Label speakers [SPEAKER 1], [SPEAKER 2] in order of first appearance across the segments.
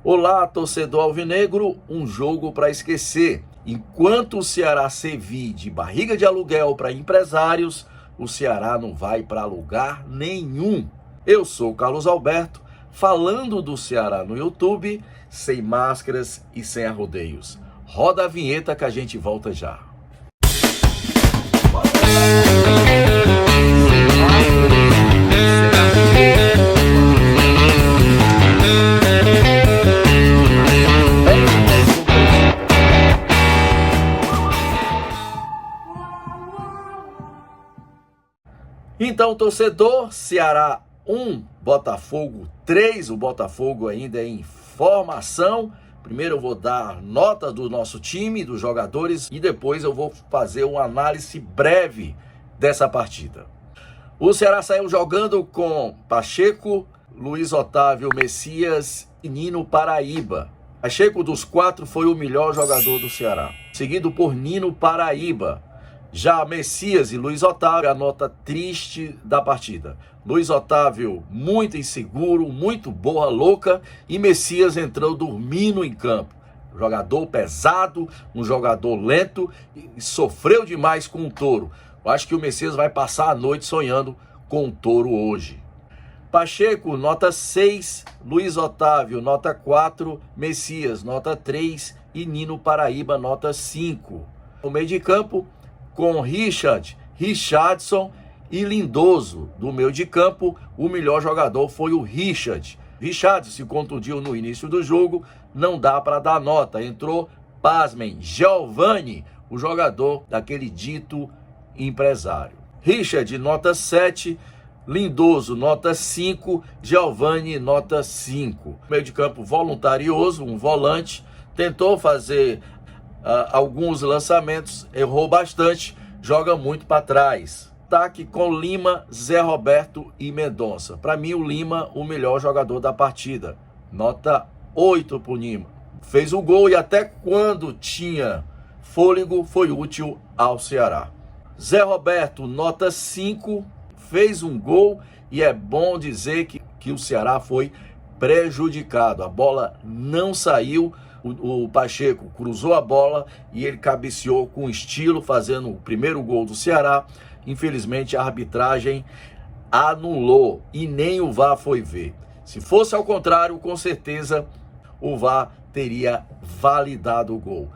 [SPEAKER 1] Olá, torcedor alvinegro, um jogo para esquecer. Enquanto o Ceará servir de barriga de aluguel para empresários, o Ceará não vai para lugar nenhum. Eu sou Carlos Alberto, falando do Ceará no YouTube, sem máscaras e sem arrodeios. Roda a vinheta que a gente volta já. Então, torcedor, Ceará 1, Botafogo 3, o Botafogo ainda é em formação. Primeiro eu vou dar nota do nosso time, dos jogadores, e depois eu vou fazer uma análise breve dessa partida. O Ceará saiu jogando com Pacheco, Luiz Otávio Messias e Nino Paraíba. Pacheco dos quatro foi o melhor jogador do Ceará, seguido por Nino Paraíba. Já Messias e Luiz Otávio, a nota triste da partida. Luiz Otávio muito inseguro, muito borra louca, e Messias entrou dormindo em campo. Jogador pesado, um jogador lento, e sofreu demais com o Touro. Eu acho que o Messias vai passar a noite sonhando com o Touro hoje. Pacheco, nota 6, Luiz Otávio, nota 4, Messias, nota 3 e Nino Paraíba, nota 5. No meio de campo, com Richardson e Lindoso. Do meio de campo, o melhor jogador foi o Richard. Richardson se contundiu no início do jogo, não dá para dar nota. Entrou, pasmem, Giovani, o jogador daquele dito empresário. Richard, nota 7, Lindoso, nota 5, Giovani, nota 5. Meio de campo voluntarioso, um volante, tentou fazer alguns lançamentos, errou bastante, joga muito para trás. Ataque com Lima, Zé Roberto e Mendonça. Para mim, o Lima, o melhor jogador da partida. Nota 8 para o Lima. Fez o gol e até quando tinha fôlego, foi útil ao Ceará. Zé Roberto, nota 5, fez um gol e é bom dizer que o Ceará foi prejudicado. A bola não saiu. O Pacheco cruzou a bola e ele cabeceou com estilo, fazendo o primeiro gol do Ceará. Infelizmente a arbitragem anulou e nem o VAR foi ver. Se fosse ao contrário, com certeza o VAR teria validado o gol.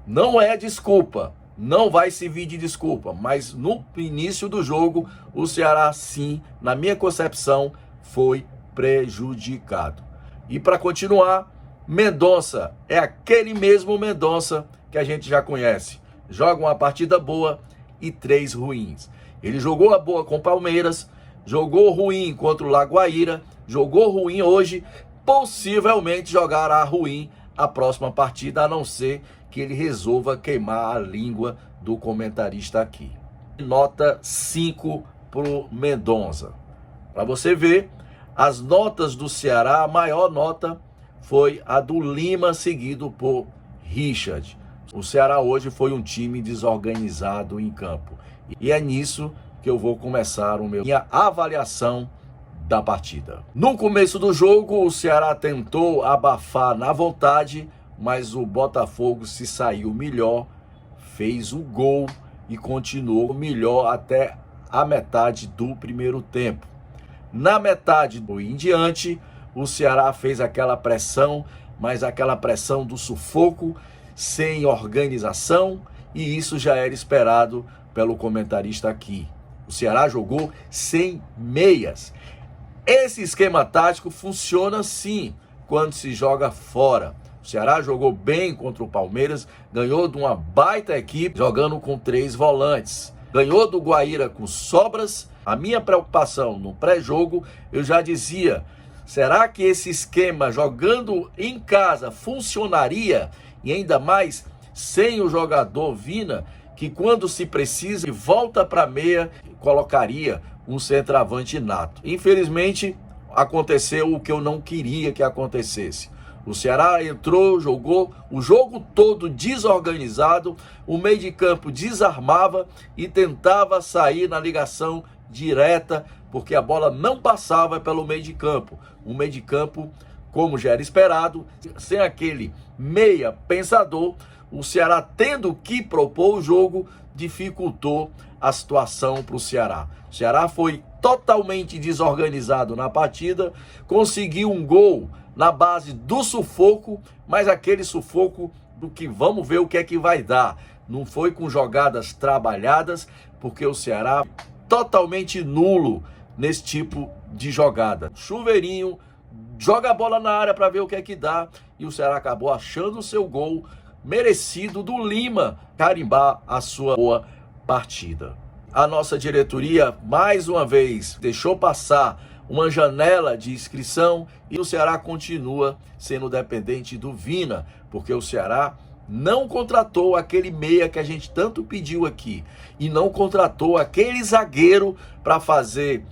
[SPEAKER 1] Não é desculpa, não vai servir de desculpa, mas no início do jogo o Ceará sim, na minha concepção, foi prejudicado. E para continuar, Mendonça é aquele mesmo Mendonça que a gente já conhece. Joga uma partida boa e 3 ruins. Ele jogou a boa com o Palmeiras, jogou ruim contra o Lagoaíra, jogou ruim hoje, possivelmente jogará ruim a próxima partida, a não ser que ele resolva queimar a língua do comentarista aqui. Nota 5 pro Mendonça. Para você ver, as notas do Ceará, a maior nota foi a do Lima, seguido por Richard. O Ceará hoje foi um time desorganizado em campo. E é nisso que eu vou começar minha avaliação da partida. No começo do jogo, o Ceará tentou abafar na vontade, mas o Botafogo se saiu melhor, fez o gol e continuou melhor até a metade do primeiro tempo. Na metade em diante, o Ceará fez aquela pressão, mas aquela pressão do sufoco, sem organização, e isso já era esperado pelo comentarista aqui. O Ceará jogou sem meias. Esse esquema tático funciona sim quando se joga fora. O Ceará jogou bem contra o Palmeiras, ganhou de uma baita equipe, jogando com 3 volantes. Ganhou do Guaíra com sobras. A minha preocupação no pré-jogo, eu já dizia, será que esse esquema jogando em casa funcionaria? E ainda mais sem o jogador Vina, que quando se precisa volta para meia, colocaria um centroavante nato. Infelizmente aconteceu o que eu não queria que acontecesse. O Ceará entrou, jogou o jogo todo desorganizado, o meio de campo desarmava e tentava sair na ligação direta, porque a bola não passava pelo meio de campo. Um meio de campo como já era esperado, sem aquele meia pensador, o Ceará tendo que propor o jogo, dificultou a situação para o Ceará. O Ceará foi totalmente desorganizado na partida, conseguiu um gol na base do sufoco, mas aquele sufoco do que vamos ver o que é que vai dar. Não foi com jogadas trabalhadas, porque o Ceará totalmente nulo nesse tipo de jogada. Chuveirinho, joga a bola na área para ver o que é que dá, e o Ceará acabou achando o seu gol merecido do Lima carimbar a sua boa partida. A nossa diretoria, mais uma vez, deixou passar uma janela de inscrição e o Ceará continua sendo dependente do Vina, porque o Ceará não contratou aquele meia que a gente tanto pediu aqui e não contratou aquele zagueiro para fazer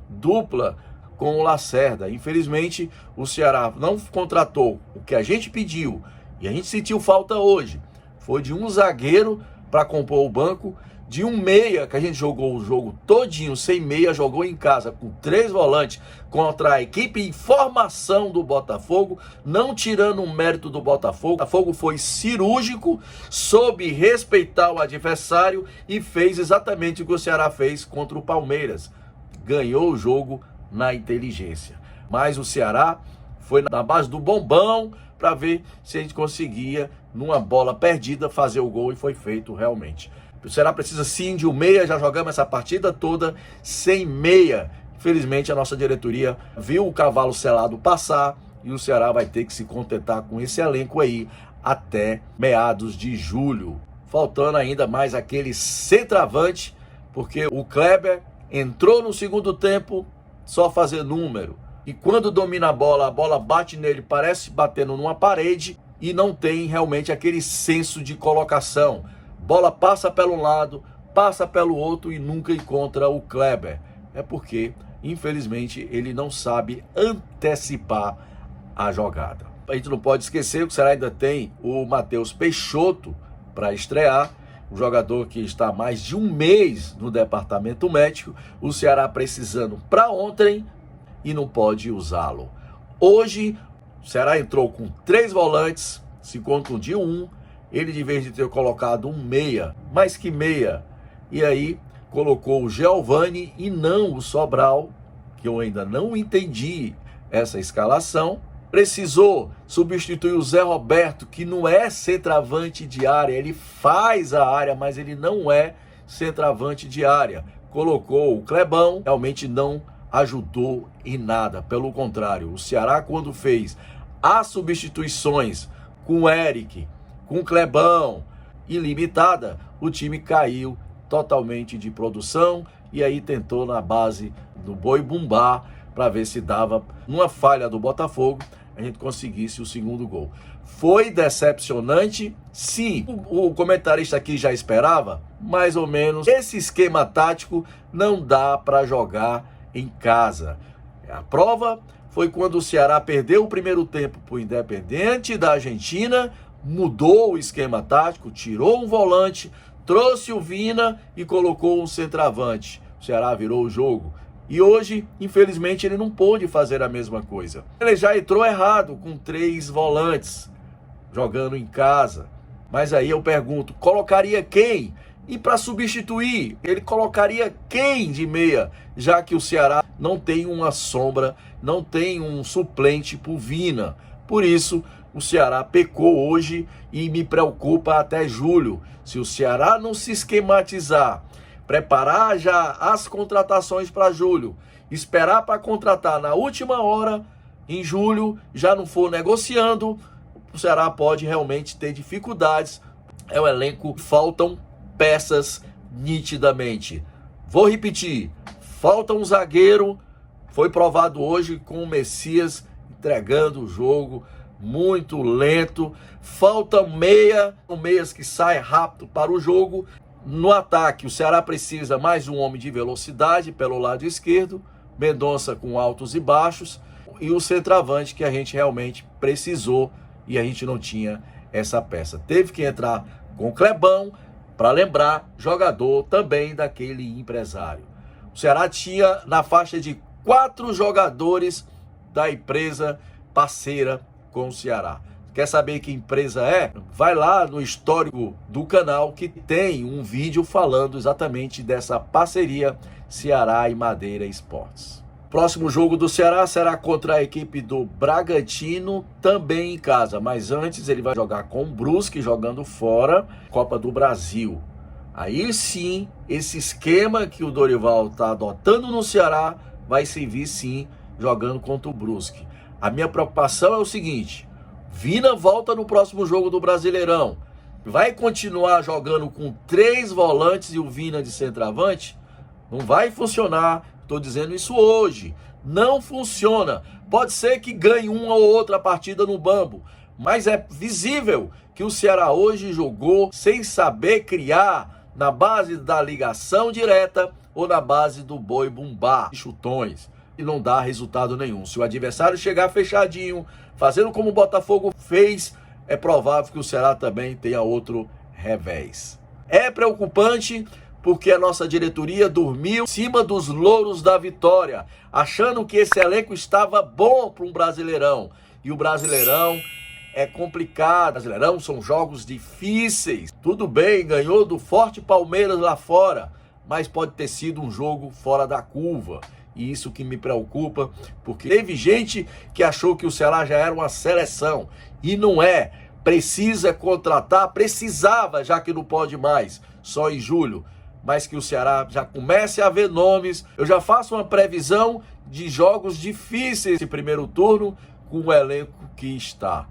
[SPEAKER 1] dupla com o Lacerda. Infelizmente, o Ceará não contratou o que a gente pediu e a gente sentiu falta hoje. Foi de um zagueiro para compor o banco, de um meia, que a gente jogou o jogo todinho sem meia, jogou em casa com 3 volantes contra a equipe em formação do Botafogo, não tirando o mérito do Botafogo. O Botafogo foi cirúrgico, soube respeitar o adversário e fez exatamente o que o Ceará fez contra o Palmeiras. Ganhou o jogo na inteligência. Mas o Ceará foi na base do bombão para ver se a gente conseguia, numa bola perdida, fazer o gol, e foi feito realmente. O Ceará precisa sim de um meia, já jogamos essa partida toda sem meia. Infelizmente a nossa diretoria viu o cavalo selado passar e o Ceará vai ter que se contentar com esse elenco aí até meados de julho. Faltando ainda mais aquele centroavante, porque o Kleber entrou no segundo tempo só fazer número. E quando domina a bola bate nele, parece batendo numa parede e não tem realmente aquele senso de colocação. Bola passa pelo lado, passa pelo outro e nunca encontra o Kleber. É porque, infelizmente, ele não sabe antecipar a jogada. A gente não pode esquecer que o Ceará ainda tem o Matheus Peixoto para estrear, um jogador que está há mais de um mês no departamento médico, o Ceará precisando para ontem e não pode usá-lo. Hoje, o Ceará entrou com 3 volantes, se contundiu um, ele, de vez de ter colocado um meia, mais que meia, e aí colocou o Giovani e não o Sobral, que eu ainda não entendi essa escalação. Precisou substituir o Zé Roberto, que não é centroavante de área, ele faz a área, mas ele não é centroavante de área. Colocou o Clebão, realmente não ajudou em nada, pelo contrário. O Ceará, quando fez as substituições com o Eric, com o Clebão, ilimitada, o time caiu totalmente de produção e aí tentou na base do boi bumbá para ver se dava, numa falha do Botafogo, a gente conseguisse o segundo gol. Foi decepcionante, sim. O comentarista aqui já esperava, mais ou menos. Esse esquema tático não dá para jogar em casa. A prova foi quando o Ceará perdeu o primeiro tempo para o Independiente da Argentina, mudou o esquema tático, tirou um volante, trouxe o Vina e colocou um centroavante. O Ceará virou o jogo. E hoje, infelizmente, ele não pôde fazer a mesma coisa. Ele já entrou errado com 3 volantes, jogando em casa. Mas aí eu pergunto, colocaria quem? E para substituir, ele colocaria quem de meia? Já que o Ceará não tem uma sombra, não tem um suplente para o Vina. Por isso, o Ceará pecou hoje e me preocupa até julho. Se o Ceará não se esquematizar, preparar já as contratações para julho, esperar para contratar na última hora, em julho, já não for negociando, o Ceará pode realmente ter dificuldades. É um elenco, faltam peças nitidamente. Vou repetir, falta um zagueiro, foi provado hoje com o Messias entregando o jogo, muito lento. Falta meia, meias que saem rápido para o jogo. No ataque, o Ceará precisa mais um homem de velocidade pelo lado esquerdo, Mendonça com altos e baixos, e o centroavante que a gente realmente precisou e a gente não tinha essa peça. Teve que entrar com o Clebão, para lembrar, jogador também daquele empresário. O Ceará tinha na faixa de 4 jogadores da empresa parceira com o Ceará. Quer saber que empresa é? Vai lá no histórico do canal que tem um vídeo falando exatamente dessa parceria Ceará e Madeira Esportes. Próximo jogo do Ceará será contra a equipe do Bragantino, também em casa. Mas antes ele vai jogar com o Brusque, jogando fora, Copa do Brasil. Aí sim, esse esquema que o Dorival está adotando no Ceará vai servir sim, jogando contra o Brusque. A minha preocupação é o seguinte: Vina volta no próximo jogo do Brasileirão. Vai continuar jogando com 3 volantes e o Vina de centroavante? Não vai funcionar. Estou dizendo isso hoje. Não funciona. Pode ser que ganhe uma ou outra partida no bambo, mas é visível que o Ceará hoje jogou sem saber criar na base da ligação direta ou na base do boi-bumbá, chutões. E não dá resultado nenhum. Se o adversário chegar fechadinho, fazendo como o Botafogo fez, é provável que o Ceará também tenha outro revés. É preocupante porque a nossa diretoria dormiu em cima dos louros da vitória, achando que esse elenco estava bom para um Brasileirão. E o Brasileirão é complicado. Brasileirão são jogos difíceis. Tudo bem, ganhou do forte Palmeiras lá fora, mas pode ter sido um jogo fora da curva. E isso que me preocupa, porque teve gente que achou que o Ceará já era uma seleção. E não é. Precisa contratar, precisava, já que não pode mais, só em julho. Mas que o Ceará já comece a ver nomes. Eu já faço uma previsão de jogos difíceis esse primeiro turno com o elenco que está.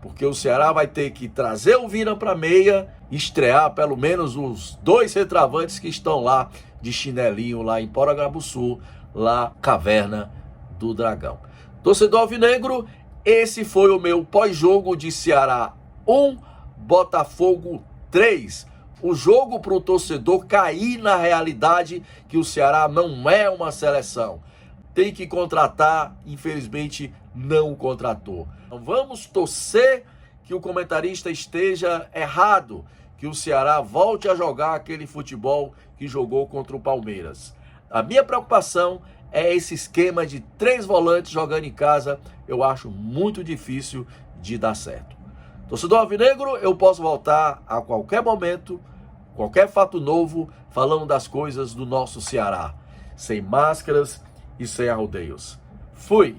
[SPEAKER 1] Porque o Ceará vai ter que trazer o Vina para meia, estrear pelo menos os 2 centroavantes que estão lá de chinelinho lá em Porangabuçu, lá Caverna do Dragão. Torcedor alvinegro, esse foi o meu pós-jogo de Ceará 1, Botafogo 3. O jogo para o torcedor cair na realidade que o Ceará não é uma seleção. Tem que contratar, infelizmente não contratou. Então vamos torcer que o comentarista esteja errado, que o Ceará volte a jogar aquele futebol que jogou contra o Palmeiras. A minha preocupação é esse esquema de 3 volantes jogando em casa. Eu acho muito difícil de dar certo. Torcedor alvinegro, eu posso voltar a qualquer momento, qualquer fato novo, falando das coisas do nosso Ceará, sem máscaras e sem arrodeios. Fui!